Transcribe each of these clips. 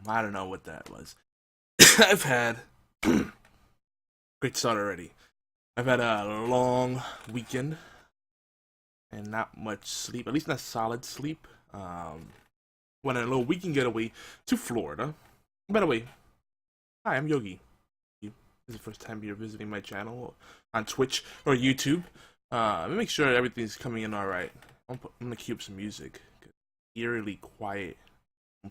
I don't know what that was. I've had great start already. I've had a long weekend and not much sleep, at least not solid sleep. Went on a little weekend getaway to Florida. By the way, hi, I'm Yogi. This is the first time you're visiting my channel on Twitch or YouTube. Let me make sure everything's coming in alright. I'm gonna cue up some music. Eerily quiet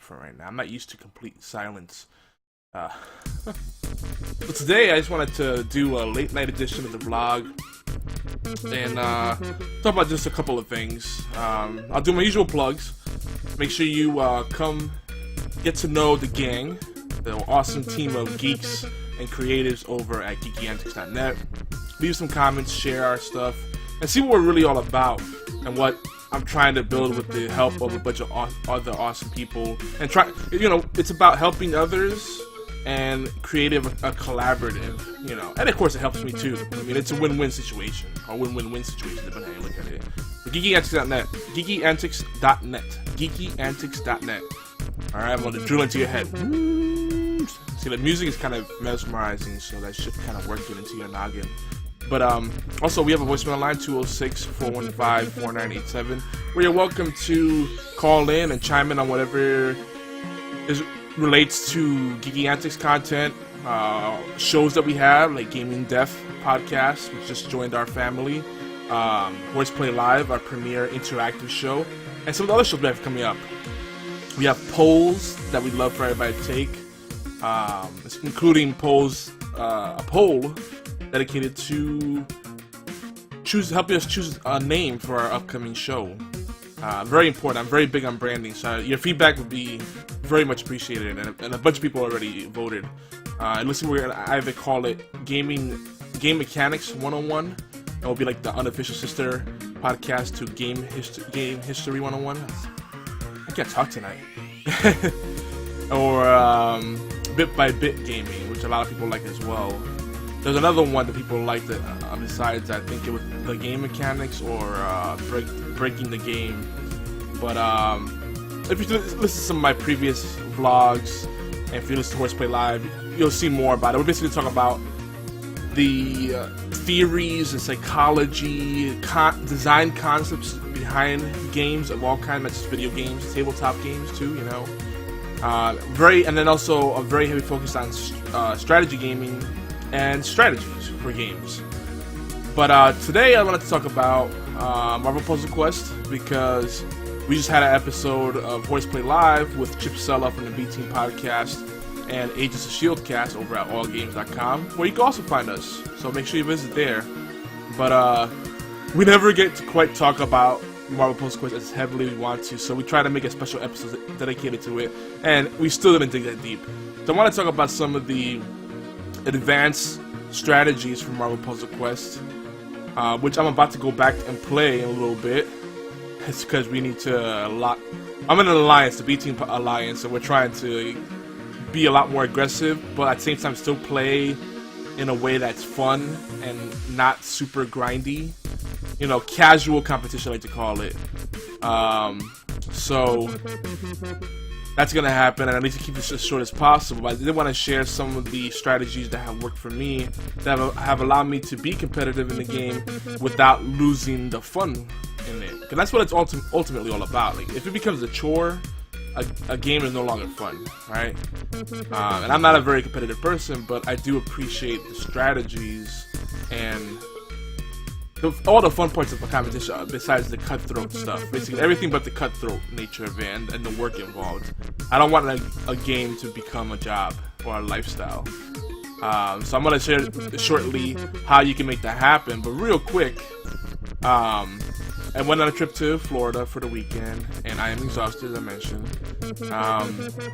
for right now. I'm not used to complete silence. So today I just wanted to do a late night edition of the vlog and talk about just a couple of things. I'll do my usual plugs. Make sure you come get to know the gang, the awesome team of geeks and creatives over at geekyantics.net. Leave some comments, share our stuff, and see what we're really all about and what I'm trying to build with the help of a bunch of other awesome people. And it's about helping others and creative, a collaborative, and of course it helps me too. I mean, it's a win-win situation, or win-win-win situation, depending on how you look at it. But geekyantics.net, geekyantics.net. Alright, I'm gonna drill into your head. See, the music is kind of mesmerizing, so that should kind of work it into your noggin. But also, we have a voicemail line, 206-415-4987, where you're welcome to call in and chime in on whatever relates to Geeky Antics content, shows that we have, like Gaming Death podcast, which just joined our family, Voice Play Live, our premier interactive show, and some of the other shows we have coming up. We have polls that we'd love for everybody to take, including a poll dedicated to helping us choose a name for our upcoming show. Very important. I'm very big on branding, so your feedback would be very much appreciated, and a bunch of people already voted. And listen, we're gonna either call it Game Mechanics 101. That will be like the unofficial sister podcast to Game History 101. I can't talk tonight. Or Bit by Bit Gaming, which a lot of people like as well. There's another one that people like that besides, I think it was the Game Mechanics or Breaking the Game. But if you listen to some of my previous vlogs, and if you listen to Horseplay Live, you'll see more about it. We're basically talking about the theories and psychology, design concepts behind games of all kinds, not just video games, tabletop games too, and then also a very heavy focus on strategy gaming and strategies for games. But today I wanted to talk about Marvel Puzzle Quest, because we just had an episode of Horseplay Live with Chip Sella from the B Team podcast and Agents of S.H.I.E.L.D. cast over at allgames.com, where you can also find us, so make sure you visit there. But we never get to quite talk about Marvel Puzzle Quest as heavily as we want to, so we try to make a special episode dedicated to it, and we still didn't dig that deep. So I want to talk about some of the advanced strategies from Marvel Puzzle Quest, which I'm about to go back and play in a little bit. It's because we need to I'm in an alliance, the B Team alliance, so we're trying to be a lot more aggressive, but at the same time still play in a way that's fun and not super grindy. Casual competition, I like to call it. So that's gonna happen, and I need to keep this as short as possible. But I did want to share some of the strategies that have worked for me, that have allowed me to be competitive in the game without losing the fun in it. Because that's what it's ultimately all about. Like, if it becomes a chore, a game is no longer fun, right? And I'm not a very competitive person, but I do appreciate the strategies and all the fun parts of a competition, besides the cutthroat stuff. Basically everything but the cutthroat nature of it and the work involved. I don't want a game to become a job or a lifestyle. So I'm going to share shortly how you can make that happen. But real quick, I went on a trip to Florida for the weekend, and I am exhausted, as I mentioned.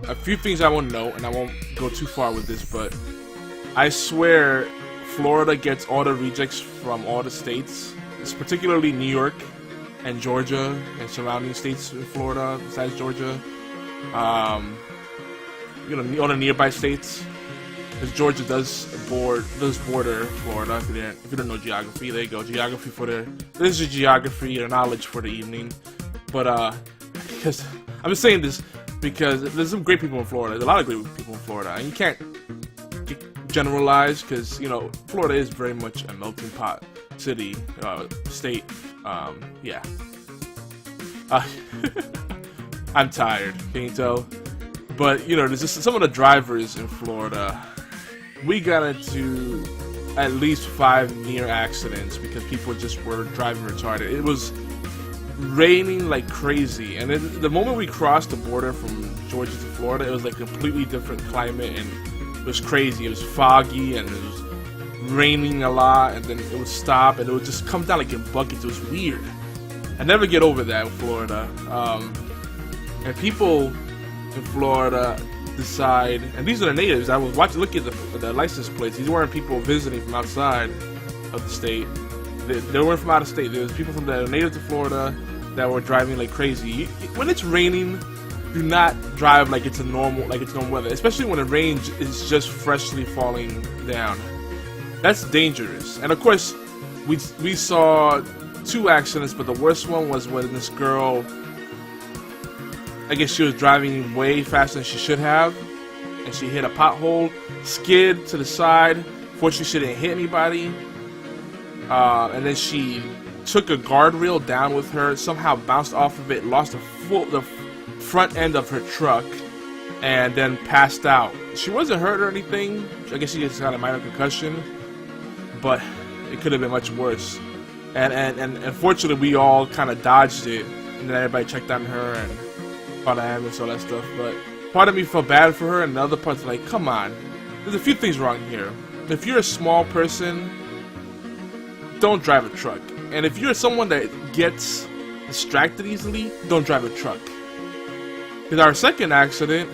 A few things I want to note, and I won't go too far with this, but I swear Florida gets all the rejects from all the states. It's particularly New York and Georgia and surrounding states in Florida besides Georgia. All the nearby states. Because Georgia does border Florida. If you don't know geography, there you go. Geography for this is geography or knowledge for the evening. But because I'm just saying this, because there's some great people in Florida. There's a lot of great people in Florida, and you can't generalize because, you know, Florida is very much a melting pot city, state. Yeah. I'm tired, can you tell? But, you know, there's just some of the drivers in Florida. We got into at least 5 near accidents because people just were driving retarded. It was raining like crazy, and the moment we crossed the border from Georgia to Florida, it was like a completely different climate, and it was crazy. It was foggy, and it was raining a lot, and then it would stop, and it would just come down like in buckets. It was weird. I never get over that in Florida. And people in Florida decide, and these are the natives. I was looking at the license plates. These weren't people visiting from outside of the state. They weren't from out of state. There was people from that are native to Florida that were driving like crazy. When it's raining, do not drive like it's normal weather, especially when the rain is just freshly falling down. That's dangerous. And of course, we saw 2 accidents, but the worst one was when this girl, I guess she was driving way faster than she should have, and she hit a pothole, skid to the side. Fortunately, she didn't hit anybody. And then she took a guardrail down with her, somehow bounced off of it, lost the front end of her truck, and then passed out. She wasn't hurt or anything. I guess she just got a minor concussion, but it could have been much worse. And unfortunately, we all kind of dodged it, and then everybody checked on her and called the ambulance, all that stuff. But part of me felt bad for her, and the other part's like, come on, there's a few things wrong here. If you're a small person, don't drive a truck. And if you're someone that gets distracted easily, don't drive a truck. Because our second accident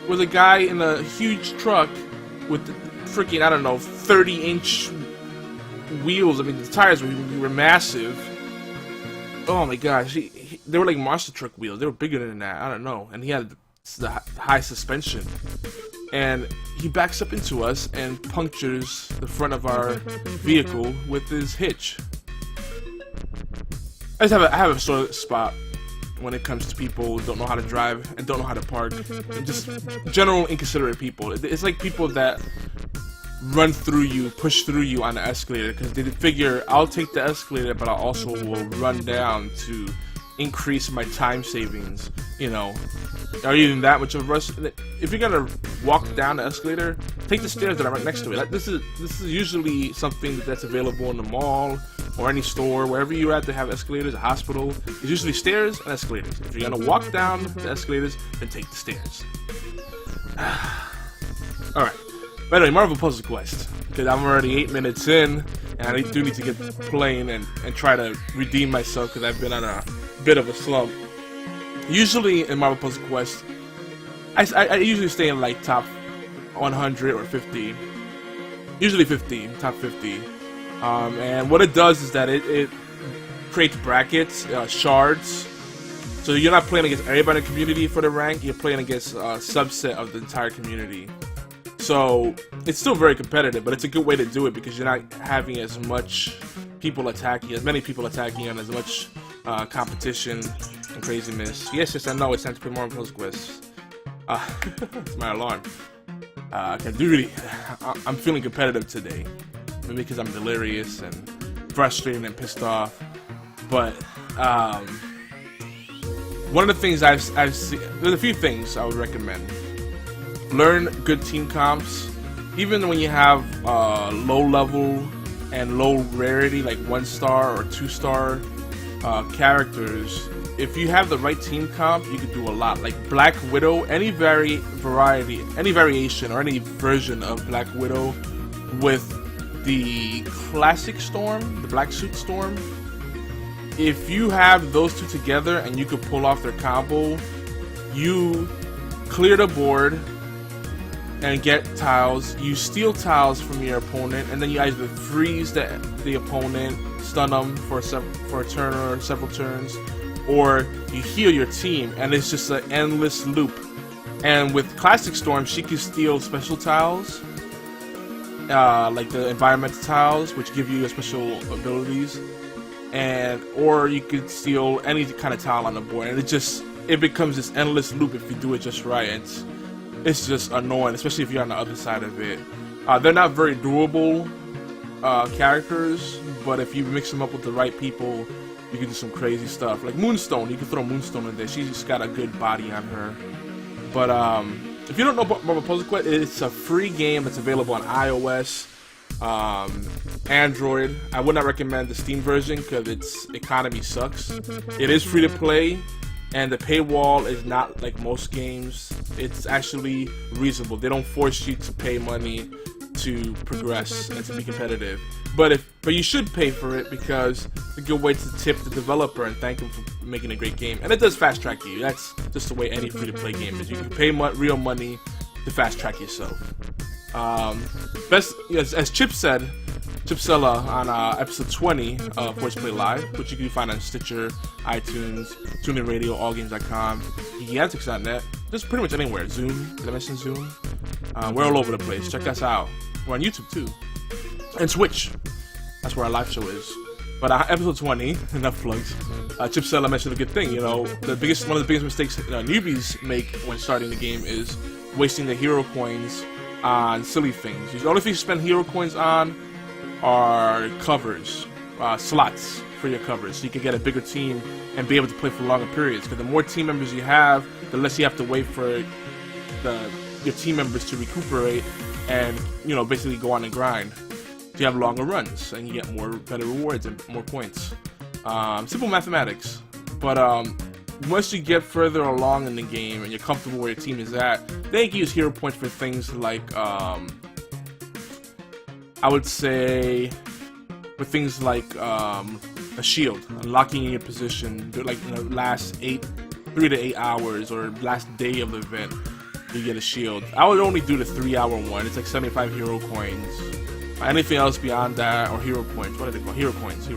was a guy in a huge truck with freaking, I don't know, 30-inch wheels. I mean, the tires were massive. Oh my gosh, they were like monster truck wheels. They were bigger than that. I don't know. And he had the high suspension. And he backs up into us and punctures the front of our vehicle with his hitch. I have a sore spot when it comes to people who don't know how to drive and don't know how to park. And just general inconsiderate people. It's like people that run through you, push through you on the escalator because they figure, I'll take the escalator, but I also will run down to increase my time savings. You know, are you in that much of a rush? If you're gonna walk down the escalator, take the stairs that are right next to it. Like, this is usually something that's available in the mall or any store, wherever you're at. They have escalators. A hospital, it's usually stairs and escalators. If you're gonna walk down the escalators, then take the stairs. All right. By the way, Marvel Puzzle Quest, because I'm already 8 minutes in, and I do need to get playing and try to redeem myself because I've been on a bit of a slump. Usually in Marvel Puzzle Quest, I usually stay in like top 100 or 50. Usually 50, top 50. And what it does is that it creates brackets, shards. So you're not playing against everybody in the community for the rank, you're playing against a subset of the entire community. So it's still very competitive, but it's a good way to do it because you're not having as many people attacking you, and as much competition and craziness. Yes, I know it's time to play more Puzzle Quest. It's my alarm. I'm feeling competitive today. Maybe because I'm delirious and frustrated and pissed off. But one of the things I've seen, there's a few things I would recommend. Learn good team comps. Even when you have low level and low rarity, like 1-star or 2-star characters, if you have the right team comp, you can do a lot. Like Black Widow, any variation or any version of Black Widow with the classic Storm, the Black Suit Storm. If you have those two together and you could pull off their combo, you clear the board and get tiles. You steal tiles from your opponent, and then you either freeze the opponent, stun them for a turn or several turns, or you heal your team, and it's just an endless loop. And with Classic Storm, she can steal special tiles, like the environmental tiles, which give you special abilities, or you could steal any kind of tile on the board, and it just it becomes this endless loop if you do it just right. It's just annoying, especially if you're on the other side of it. They're not very durable characters, but if you mix them up with the right people, you can do some crazy stuff. Like Moonstone, you can throw Moonstone in there. She's just got a good body on her. But if you don't know about Marvel Puzzle Quest, it's a free game that's available on iOS, Android. I would not recommend the Steam version because its economy sucks. It is free to play, and the paywall is not like most games. It's actually reasonable. They don't force you to pay money to progress and to be competitive. But you should pay for it because it's a good way to tip the developer and thank him for making a great game. And it does fast track you. That's just the way any free to play game is. You can pay real money to fast track yourself. As Chip said, Chipsella on episode 20 of Voice Play Live, which you can find on Stitcher, iTunes, TuneIn Radio, AllGames.com, Geektastic.net, just pretty much anywhere. Zoom, did I mention Zoom? We're all over the place. Check us out. We're on YouTube too. And Twitch. That's where our live show is. But episode 20, enough plugs. Chipsella mentioned a good thing. You know, one of the biggest mistakes newbies make when starting the game is wasting the hero coins on silly things. The only thing you spend hero coins on are covers, slots for your covers, so you can get a bigger team and be able to play for longer periods. Because the more team members you have, the less you have to wait for your team members to recuperate and, you know, basically go on and grind. So you have longer runs and you get better rewards and more points. Simple mathematics. But once you get further along in the game and you're comfortable where your team is at, then you can use hero points for things like I would say for things like a shield, locking in your position, like in the last 3 to 8 hours or last day of the event, you get a shield. I would only do the 3-hour one. It's like 75 hero coins. Anything else beyond that, or hero points, what are they called? Hero coins.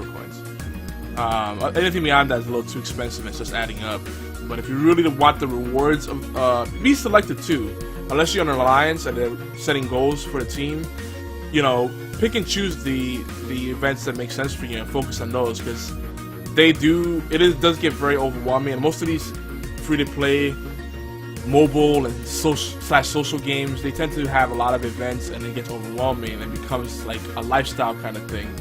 Anything beyond that is a little too expensive. It's just adding up. But if you really want the rewards of, be selective too. Unless you're on an alliance and they're setting goals for the team, you know, pick and choose the events that make sense for you and focus on those, because it does get very overwhelming. And most of these free-to-play mobile and social games, they tend to have a lot of events, and it gets overwhelming and becomes like a lifestyle kind of thing.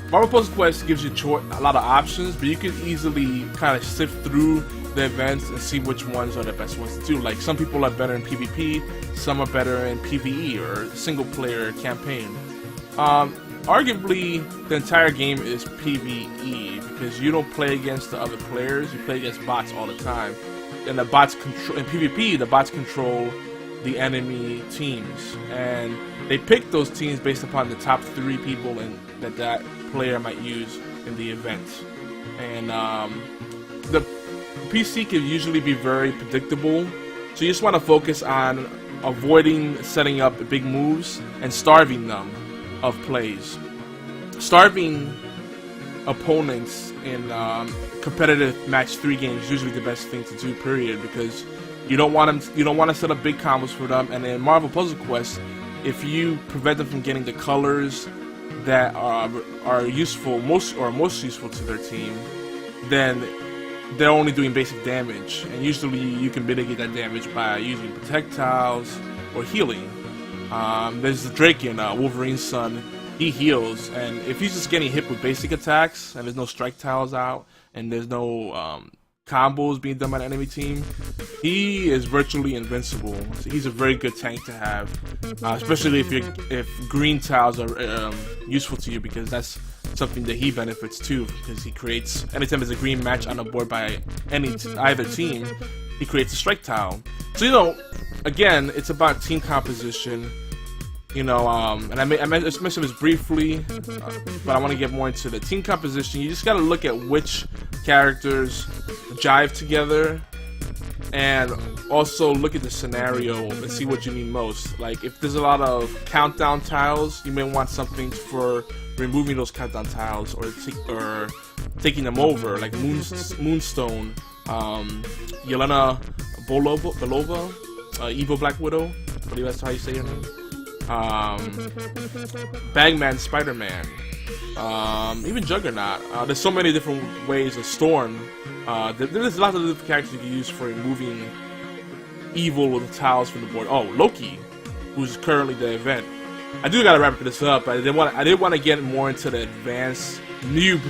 Marvel Puzzle Quest gives you a lot of options, but you can easily kind of sift through the events and see which ones are the best ones to do. Like, some people are better in PvP, some are better in PvE or single player campaign. Arguably, the entire game is PvE because you don't play against the other players, you play against bots all the time. And the bots in PvP, the bots control the enemy teams, and they pick those teams based upon the top 3 people that player might use in the event. And the PC can usually be very predictable, so you just want to focus on avoiding setting up big moves and starving them of plays. Starving opponents in competitive match 3 games is usually the best thing to do, period, because you don't want to set up big combos for them. And in Marvel Puzzle Quest, if you prevent them from getting the colors that are useful, most useful to their team, then they're only doing basic damage, and usually you can mitigate that damage by using projectiles or healing. There's the Drake in Wolverine's son. He heals, and if he's just getting hit with basic attacks and there's no strike tiles out and there's no combos being done by the enemy team, he is virtually invincible. So he's a very good tank to have, especially if green tiles are useful to you, because that's something that he benefits too, because he creates, anytime there's a green match on the board by either team, he creates a strike tile. So, you know, again, it's about team composition. You know, and I just mentioned this briefly, but I want to get more into the team composition. You just got to look at which characters jive together, and also look at the scenario and see what you need most. Like, if there's a lot of countdown tiles, you may want something for removing those countdown tiles or taking them over, like Moonstone, Yelena Belova, Evil Black Widow, I believe that's how you say her name. Bagman Spider-Man, even Juggernaut. There's so many different ways of Storm. There's lots of different characters you can use for removing evil with the tiles from the board. Oh, Loki, who's currently the event. I do gotta wrap this up. I did want to get more into the advanced noob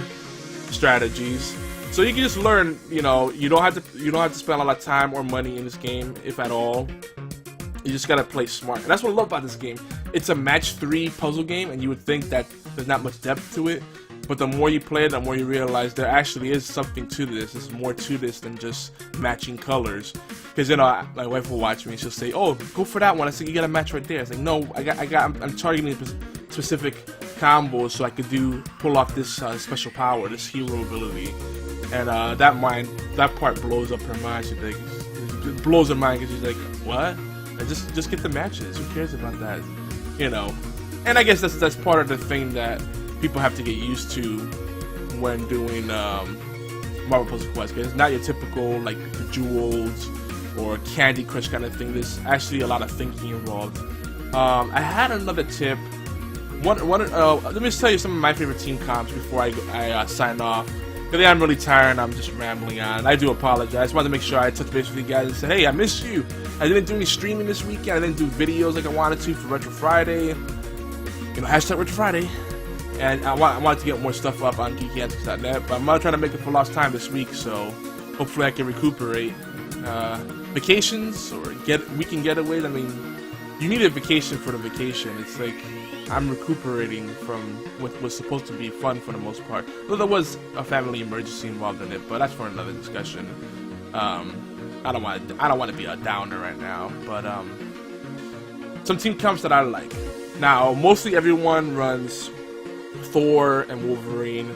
strategies, so you can just learn. You know, you don't have to spend a lot of time or money in this game, if at all. You just gotta play smart, and that's what I love about this game. It's a match 3 puzzle game, and you would think that there's not much depth to it, but the more you play it, the more you realize there actually is something to this. There's more to this than just matching colors. Because, you know, my wife will watch me and she'll say, "Oh, go for that one." I said, "You got a match right there." I was like, "No, I'm targeting specific combos so I could pull off this special power, this hero ability." And that part blows up her mind. She's like, it blows her mind because she's like, "What?" And just get the matches. Who cares about that? You know. And I guess that's part of the thing that people have to get used to when doing Marvel Puzzle Quest, because it's not your typical like Jewels or Candy Crush kind of thing. There's actually a lot of thinking involved. I had another tip. Let me just tell you some of my favorite team comps before I sign off. Because I'm really tired and I'm just rambling on. I do apologize. I just wanted to make sure I touch base with you guys and say, hey, I missed you. I didn't do any streaming this weekend. I didn't do videos like I wanted to for Retro Friday. You know, hashtag Retro Friday. And I wanted to get more stuff up on Geektastic.net, but I'm not trying to make up for lost time this week, so hopefully I can recuperate. Vacations or weekend getaways, I mean, you need a vacation for the vacation. It's like I'm recuperating from what was supposed to be fun for the most part. Though there was a family emergency involved in it, but that's for another discussion. I don't want to be a downer right now, but some team comps that I like. Now, mostly everyone runs Thor and Wolverine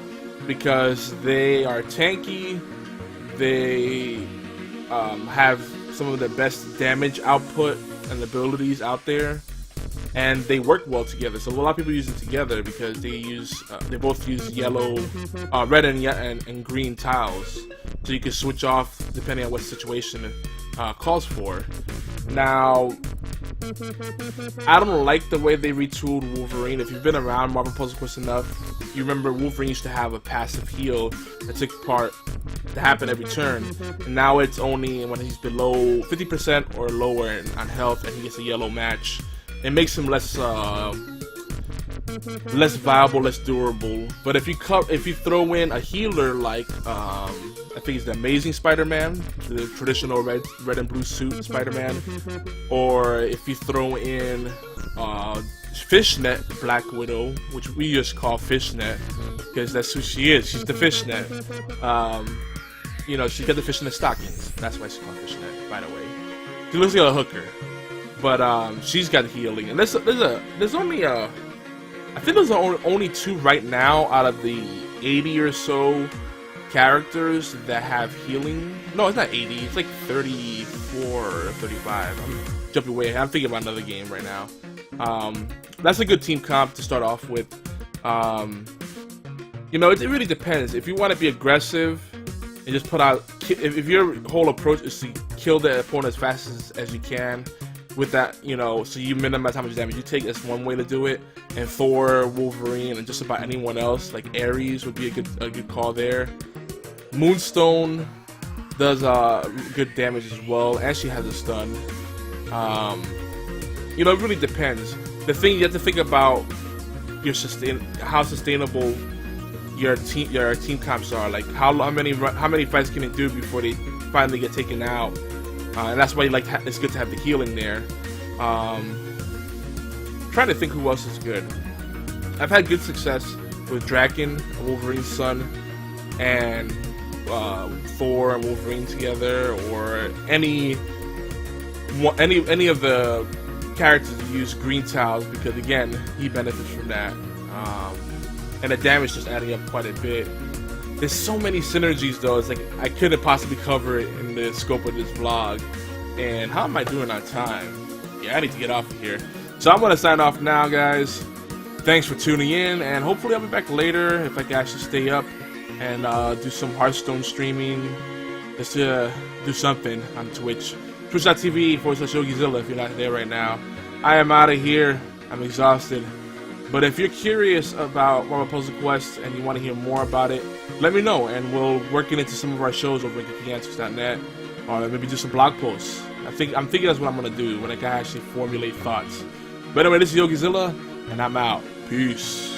because they are tanky. They have some of the best damage output and abilities out there, and they work well together. So a lot of people use it together because they both use yellow, red and green tiles, so you can switch off depending on what situation it calls for. Now, I don't like the way they retooled Wolverine. If you've been around Marvel Puzzle Quest enough, you remember Wolverine used to have a passive heal that took part to happen every turn, and now it's only when he's below 50% or lower on health and he gets a yellow match. It makes him less viable, less durable. But if you throw in a healer like I think it's the Amazing Spider-Man, the traditional red and blue suit Spider-Man, or if you throw in Fishnet Black Widow, which we just call Fishnet because that's who she is. She's the Fishnet. You know, she got the fishnet stockings. That's why she's called Fishnet, by the way. She looks like a hooker, but she's got healing. And there's only I think there's only 2 right now out of the 80 or so characters that have healing. No, it's not 80. It's like 34 or 35. I'm jumping way ahead. I'm thinking about another game right now. That's a good team comp to start off with. You know, it really depends. If you want to be aggressive and just put out, if your whole approach is to kill the opponent as fast as you can, with that, you know, so you minimize how much damage you take. That's one way to do it. And Thor, Wolverine, and just about anyone else, like Ares, would be a good call there. Moonstone does good damage as well, and she has a stun. You know, it really depends. The thing you have to think about how sustainable your team comps are. Like how many fights can it do before they finally get taken out? And that's why it's good to have the healing there. Trying to think who else is good. I've had good success with Draken, Wolverine's son, and Thor and Wolverine together, or any of the characters that use green tiles, because again, he benefits from that. And the damage just adding up quite a bit. There's so many synergies though, it's like I couldn't possibly cover it in the scope of this vlog. And how am I doing on time? Yeah, I need to get off of here. So I'm gonna sign off now, guys. Thanks for tuning in, and hopefully I'll be back later if I can actually stay up and do some Hearthstone streaming. Let's do something on Twitch. Twitch.tv/YogiZilla if you're not there right now. I am out of here. I'm exhausted. But if you're curious about Marvel Puzzle Quest and you want to hear more about it, let me know, and we'll work it into some of our shows over at Geektastic.net, or maybe do some blog posts. I'm thinking that's what I'm gonna do when I can actually formulate thoughts. But anyway, this is Yogizilla, and I'm out. Peace.